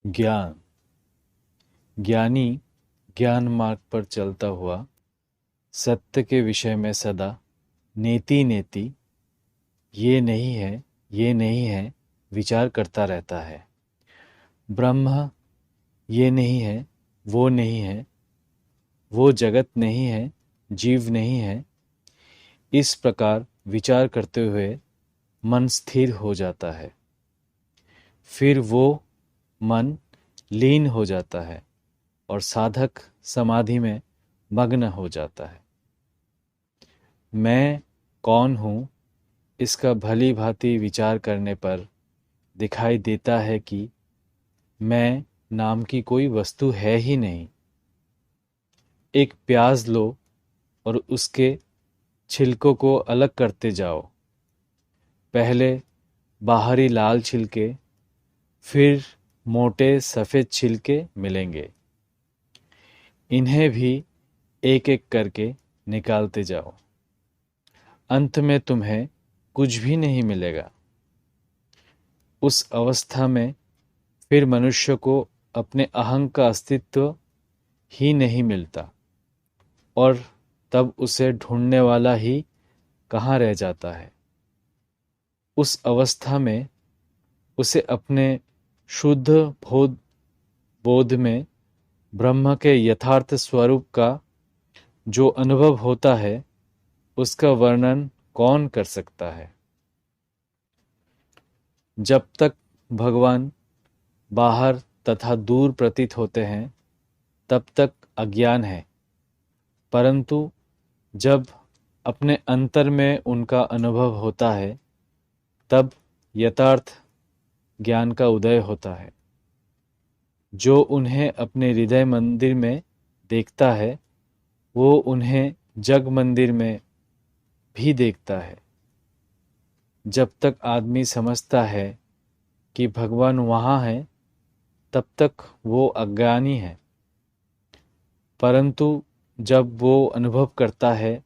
ज्ञान। ज्ञानी ज्ञान मार्ग पर चलता हुआ सत्य के विषय में सदा नेति नेति ये नहीं है, ये नहीं है विचार करता रहता है। ब्रह्म ये नहीं है, वो नहीं है, वो जगत नहीं है, जीव नहीं है। इस प्रकार विचार करते हुए मन स्थिर हो जाता है। फिर वो मन लीन हो जाता है और साधक समाधि में मग्न हो जाता है। मैं कौन हूँ, इसका भली भांति विचार करने पर दिखाई देता है कि मैं नाम की कोई वस्तु है ही नहीं। एक प्याज लो और उसके छिलकों को अलग करते जाओ। पहले बाहरी लाल छिलके, फिर मोटे सफ़ेद छिलके मिलेंगे। इन्हें भी एक एक करके निकालते जाओ। अंत में तुम्हें कुछ भी नहीं मिलेगा। उस अवस्था में फिर मनुष्य को अपने अहं का अस्तित्व ही नहीं मिलता और तब उसे ढूंढने वाला ही कहाँ रह जाता है। उस अवस्था में उसे अपने शुद्ध बोध में ब्रह्म के यथार्थ स्वरूप का जो अनुभव होता है, उसका वर्णन कौन कर सकता है। जब तक भगवान बाहर तथा दूर प्रतीत होते हैं, तब तक अज्ञान है, परंतु जब अपने अंतर में उनका अनुभव होता है, तब यथार्थ ज्ञान का उदय होता है। जो उन्हें अपने हृदय मंदिर में देखता है, वो उन्हें जग मंदिर में भी देखता है। जब तक आदमी समझता है कि भगवान वहाँ है, तब तक वो अज्ञानी है, परंतु जब वो अनुभव करता है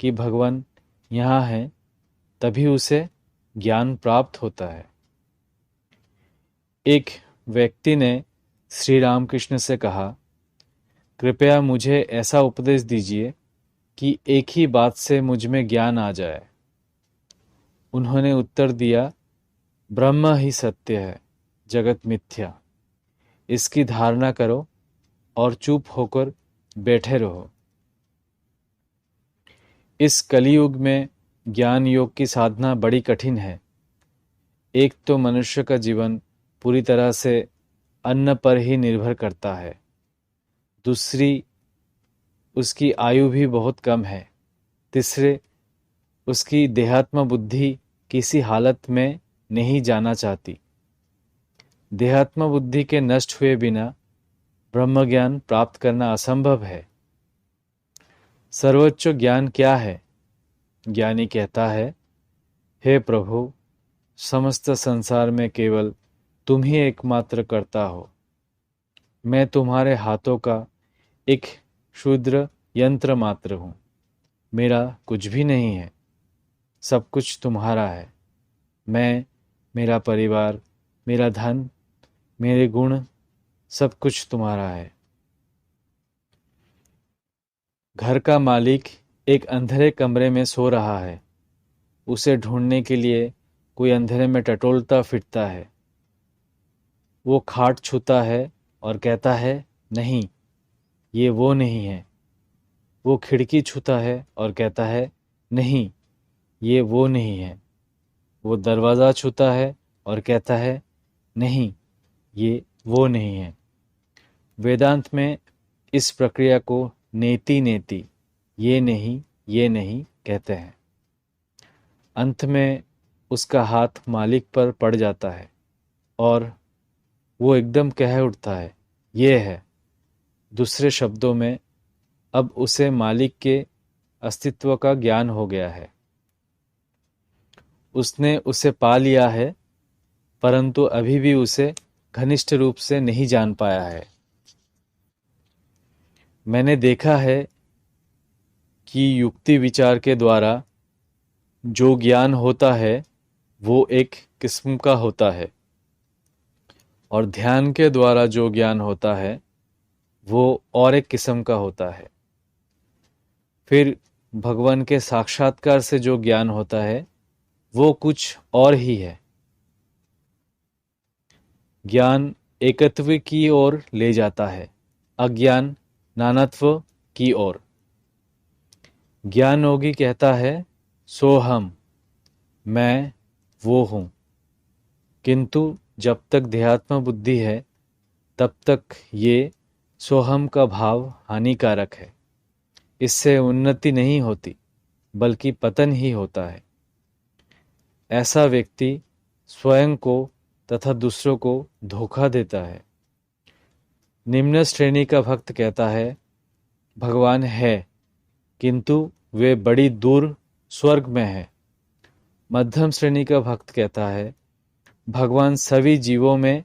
कि भगवान यहाँ है, तभी उसे ज्ञान प्राप्त होता है। एक व्यक्ति ने श्री रामकृष्ण से कहा, कृपया मुझे ऐसा उपदेश दीजिए कि एक ही बात से मुझ में ज्ञान आ जाए। उन्होंने उत्तर दिया, ब्रह्म ही सत्य है, जगत मिथ्या। इसकी धारणा करो और चुप होकर बैठे रहो। इस कलियुग में ज्ञान योग की साधना बड़ी कठिन है। एक तो मनुष्य का जीवन पूरी तरह से अन्न पर ही निर्भर करता है। दूसरी, उसकी आयु भी बहुत कम है। तीसरे, उसकी देहात्म बुद्धि किसी हालत में नहीं जाना चाहती। देहात्म बुद्धि के नष्ट हुए बिना ब्रह्म ज्ञान प्राप्त करना असंभव है। सर्वोच्च ज्ञान क्या है? ज्ञानी कहता है, हे प्रभु, समस्त संसार में केवल तुम ही एकमात्र कर्ता हो। मैं तुम्हारे हाथों का एक क्षुद्र यंत्र मात्र हूँ। मेरा कुछ भी नहीं है, सब कुछ तुम्हारा है। मैं, मेरा परिवार, मेरा धन, मेरे गुण, सब कुछ तुम्हारा है। घर का मालिक एक अंधेरे कमरे में सो रहा है। उसे ढूंढने के लिए कोई अंधेरे में टटोलता फिरता है। वो खाट छूता है और कहता है, नहीं, ये वो नहीं है। वो खिड़की छूता है और कहता है, नहीं, ये वो नहीं है। वो दरवाज़ा छूता है और कहता है, नहीं, ये वो नहीं है। वेदांत में इस प्रक्रिया को नेति नेति, ये नहीं कहते हैं। अंत में उसका हाथ मालिक पर पड़ जाता है और वो एकदम कह उठता है, ये है। दूसरे शब्दों में, अब उसे मालिक के अस्तित्व का ज्ञान हो गया है। उसने उसे पा लिया है, परंतु अभी भी उसे घनिष्ठ रूप से नहीं जान पाया है। मैंने देखा है कि युक्ति विचार के द्वारा जो ज्ञान होता है, वो एक किस्म का होता है और ध्यान के द्वारा जो ज्ञान होता है वो और एक किस्म का होता है। फिर भगवान के साक्षात्कार से जो ज्ञान होता है वो कुछ और ही है। ज्ञान एकत्व की ओर ले जाता है, अज्ञान नानत्व की ओर। ज्ञान योगी कहता है सोहम, मैं वो हूँ, किंतु जब तक देहात्म बुद्धि है तब तक ये सोहम का भाव हानिकारक है। इससे उन्नति नहीं होती बल्कि पतन ही होता है। ऐसा व्यक्ति स्वयं को तथा दूसरों को धोखा देता है। निम्न श्रेणी का भक्त कहता है भगवान है, किंतु वे बड़ी दूर स्वर्ग में है। मध्यम श्रेणी का भक्त कहता है भगवान सभी जीवों में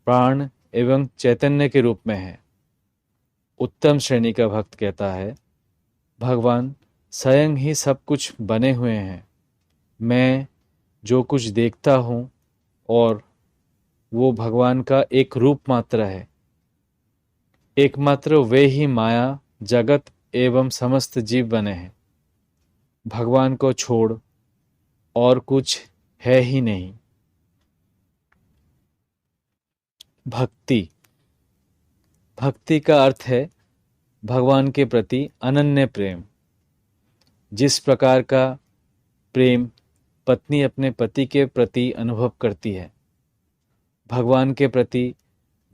प्राण एवं चैतन्य के रूप में है। उत्तम श्रेणी का भक्त कहता है भगवान स्वयं ही सब कुछ बने हुए हैं। मैं जो कुछ देखता हूँ और वो भगवान का एक रूप मात्र है। एकमात्र वे ही माया, जगत एवं समस्त जीव बने हैं। भगवान को छोड़ और कुछ है ही नहीं। भक्ति। भक्ति का अर्थ है भगवान के प्रति अनन्य प्रेम। जिस प्रकार का प्रेम पत्नी अपने पति के प्रति अनुभव करती है, भगवान के प्रति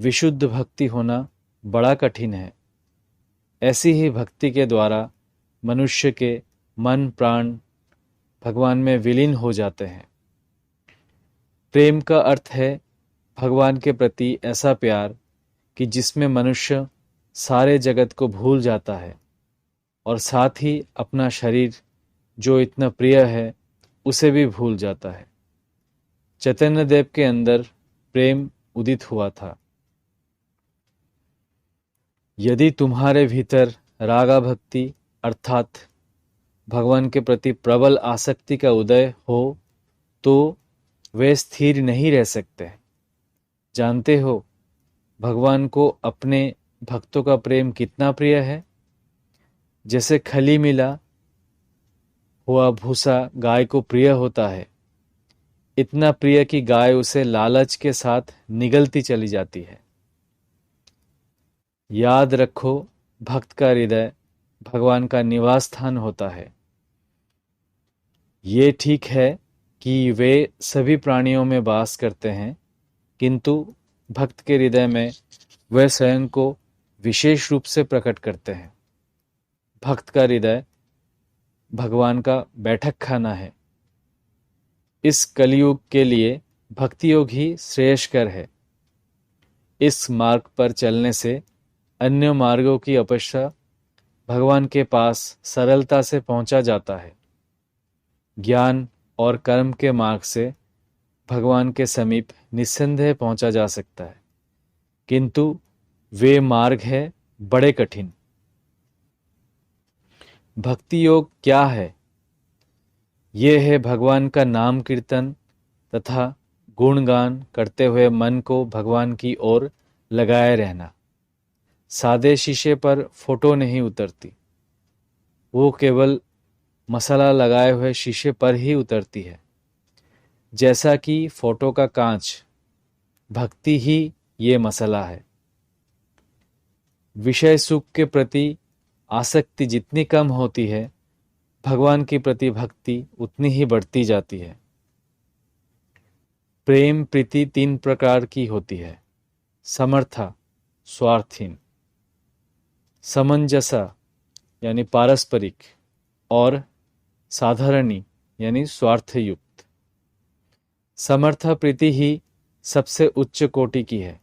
विशुद्ध भक्ति होना बड़ा कठिन है। ऐसी ही भक्ति के द्वारा मनुष्य के मन प्राण भगवान में विलीन हो जाते हैं। प्रेम का अर्थ है भगवान के प्रति ऐसा प्यार कि जिसमें मनुष्य सारे जगत को भूल जाता है और साथ ही अपना शरीर जो इतना प्रिय है उसे भी भूल जाता है। चैतन्य देव के अंदर प्रेम उदित हुआ था। यदि तुम्हारे भीतर रागा भक्ति अर्थात भगवान के प्रति प्रबल आसक्ति का उदय हो तो वे स्थिर नहीं रह सकते। जानते हो भगवान को अपने भक्तों का प्रेम कितना प्रिय है। जैसे खली मिला हुआ भूसा गाय को प्रिय होता है, इतना प्रिय कि गाय उसे लालच के साथ निगलती चली जाती है। याद रखो भक्त का हृदय भगवान का निवास स्थान होता है। ये ठीक है कि वे सभी प्राणियों में वास करते हैं, किंतु भक्त के हृदय में वे स्वयं को विशेष रूप से प्रकट करते हैं। भक्त का हृदय भगवान का बैठक खाना है। इस कलयुग के लिए भक्ति योग ही श्रेयस्कर है। इस मार्ग पर चलने से अन्य मार्गों की अपेक्षा भगवान के पास सरलता से पहुंचा जाता है। ज्ञान और कर्म के मार्ग से भगवान के समीप निस्संदेह पहुंचा जा सकता है, किंतु वे मार्ग है बड़े कठिन। भक्ति योग क्या है? ये है भगवान का नाम कीर्तन तथा गुणगान करते हुए मन को भगवान की ओर लगाए रहना। सादे शीशे पर फोटो नहीं उतरती, वो केवल मसाला लगाए हुए शीशे पर ही उतरती है। जैसा कि फोटो का कांच, भक्ति ही ये मसाला है। विषय सुख के प्रति आसक्ति जितनी कम होती है, भगवान के प्रति भक्ति उतनी ही बढ़ती जाती है। प्रेम प्रीति 3 प्रकार की होती है, समर्था स्वार्थहीन, समंजसा यानी पारस्परिक और साधारणी यानी स्वार्थयुक्त। समर्था प्रीति ही सबसे उच्च कोटि की है।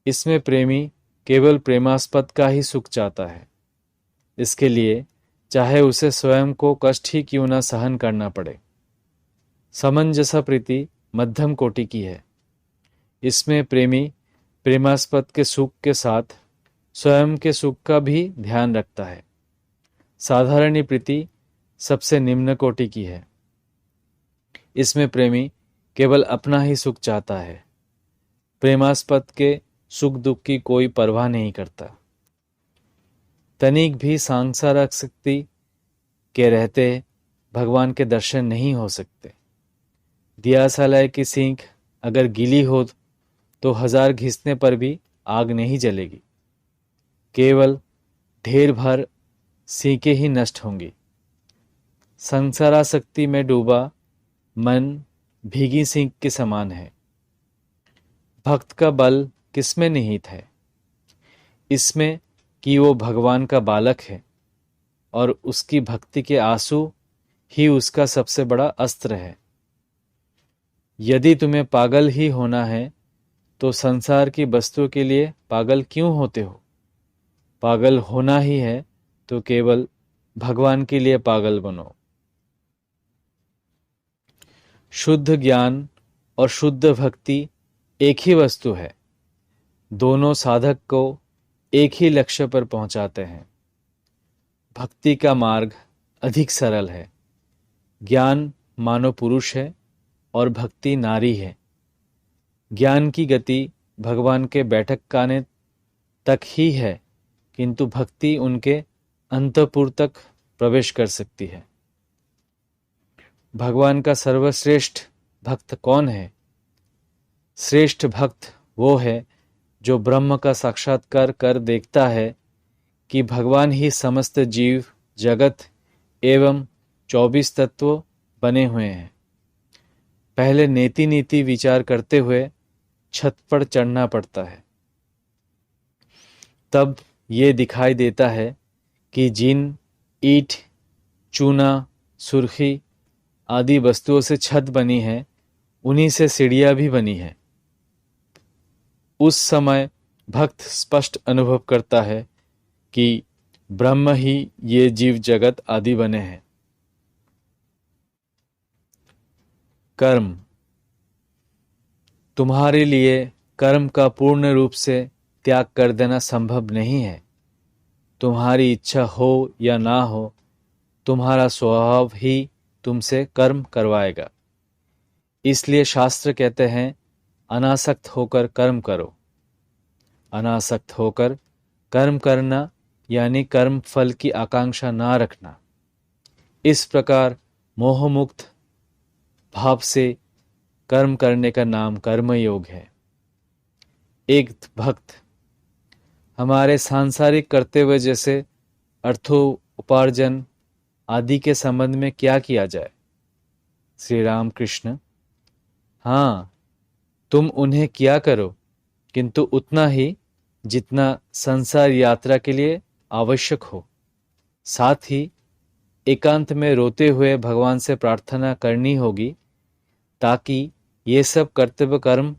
इसमें प्रेमी केवल प्रेमास्पद का ही सुख चाहता है। इसके लिए चाहे उसे स्वयं को कष्ट ही क्यों न सहन करना पड़े। समंजसा प्रीति मध्यम कोटि की है। इसमें प्रेमी प्रेमास्पद के सुख के साथ स्वयं के सुख का भी ध्यान रखता है। साधारणी प्रीति सबसे निम्न कोटि की है। इसमें प्रेमी केवल अपना ही सुख चाहता है। प्रेमास्पद के सुख दुख की कोई परवाह नहीं करता। तनिक भी सांसारिक शक्ति के रहते भगवान के दर्शन नहीं हो सकते। दियासलाय की सींख अगर गीली हो तो 1000 घिसने पर भी आग नहीं जलेगी। केवल ढेर भर सीखें ही नष्ट होंगी। संसारासक्ति में डूबा मन भीगी सींख के समान है। भक्त का बल किसमें निहित है? इसमें कि वो भगवान का बालक है और उसकी भक्ति के आंसू ही उसका सबसे बड़ा अस्त्र है। यदि तुम्हें पागल ही होना है तो संसार की वस्तुओं के लिए पागल क्यों होते हो? पागल होना ही है तो केवल भगवान के लिए पागल बनो। शुद्ध ज्ञान और शुद्ध भक्ति एक ही वस्तु है। दोनों साधक को एक ही लक्ष्य पर पहुंचाते हैं। भक्ति का मार्ग अधिक सरल है। ज्ञान मानव पुरुष है और भक्ति नारी है। ज्ञान की गति भगवान के बैठक काने तक ही है, किंतु भक्ति उनके अंतःपुर तक प्रवेश कर सकती है। भगवान का सर्वश्रेष्ठ भक्त कौन है? श्रेष्ठ भक्त वो है जो ब्रह्म का साक्षात्कार कर देखता है कि भगवान ही समस्त जीव जगत एवं 24 तत्व बने हुए हैं। पहले नेति नीति विचार करते हुए छत पर चढ़ना पड़ता है। तब ये दिखाई देता है कि जिन ईंट, चूना, सुर्खी आदि वस्तुओं से छत बनी है, उन्हीं से सीढ़ियां भी बनी है। उस समय भक्त स्पष्ट अनुभव करता है कि ब्रह्म ही ये जीव जगत आदि बने हैं। कर्म। तुम्हारे लिए कर्म का पूर्ण रूप से त्याग कर देना संभव नहीं है। तुम्हारी इच्छा हो या ना हो, तुम्हारा स्वभाव ही तुमसे कर्म करवाएगा। इसलिए शास्त्र कहते हैं, अनासक्त होकर कर्म करो। अनासक्त होकर कर्म करना यानी कर्म फल की आकांक्षा ना रखना। इस प्रकार मोहमुक्त भाव से कर्म करने का नाम कर्मयोग है। एक भक्त हमारे सांसारिक कर्तव्य जैसे अर्थोपार्जन आदि के संबंध में क्या किया जाए? श्री राम कृष्ण: हाँ, तुम उन्हें किया करो, किंतु उतना ही जितना संसार यात्रा के लिए आवश्यक हो। साथ ही एकांत में रोते हुए भगवान से प्रार्थना करनी होगी ताकि ये सब कर्तव्य कर्म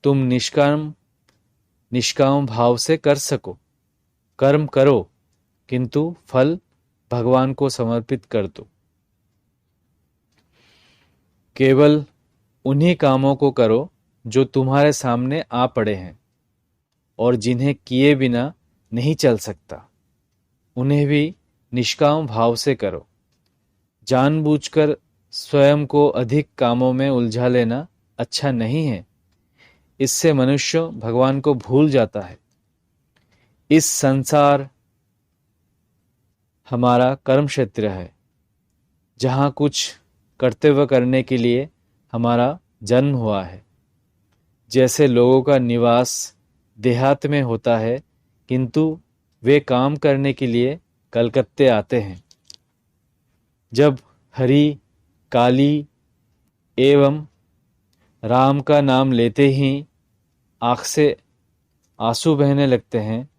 तुम निष्काम भाव से कर सको। कर्म करो, किंतु फल भगवान को समर्पित कर दो। केवल उन्हीं कामों को करो जो तुम्हारे सामने आ पड़े हैं और जिन्हें किए बिना नहीं चल सकता। उन्हें भी निष्काम भाव से करो। जानबूझकर स्वयं को अधिक कामों में उलझा लेना अच्छा नहीं है। इससे मनुष्य भगवान को भूल जाता है। इस संसार हमारा कर्म क्षेत्र है, जहाँ कुछ कर्तव्य करने के लिए हमारा जन्म हुआ है। जैसे लोगों का निवास देहात में होता है, किंतु वे काम करने के लिए कलकत्ते आते हैं। जब हरि, काली एवं राम का नाम लेते ही आँख से आंसू बहने लगते हैं,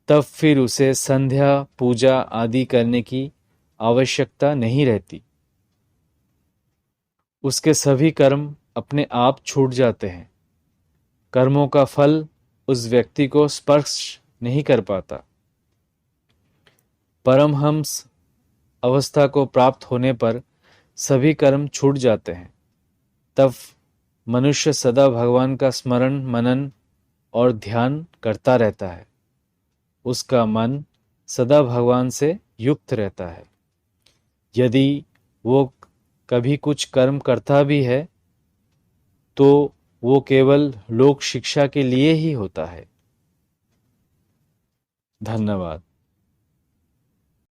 तब फिर उसे संध्या पूजा आदि करने की आवश्यकता नहीं रहती। उसके सभी कर्म अपने आप छूट जाते हैं। कर्मों का फल उस व्यक्ति को स्पर्श नहीं कर पाता। परमहंस अवस्था को प्राप्त होने पर सभी कर्म छूट जाते हैं। तब मनुष्य सदा भगवान का स्मरण, मनन और ध्यान करता रहता है। उसका मन सदा भगवान से युक्त रहता है। यदि वो कभी कुछ कर्म करता भी है तो वो केवल लोक शिक्षा के लिए ही होता है। धन्यवाद।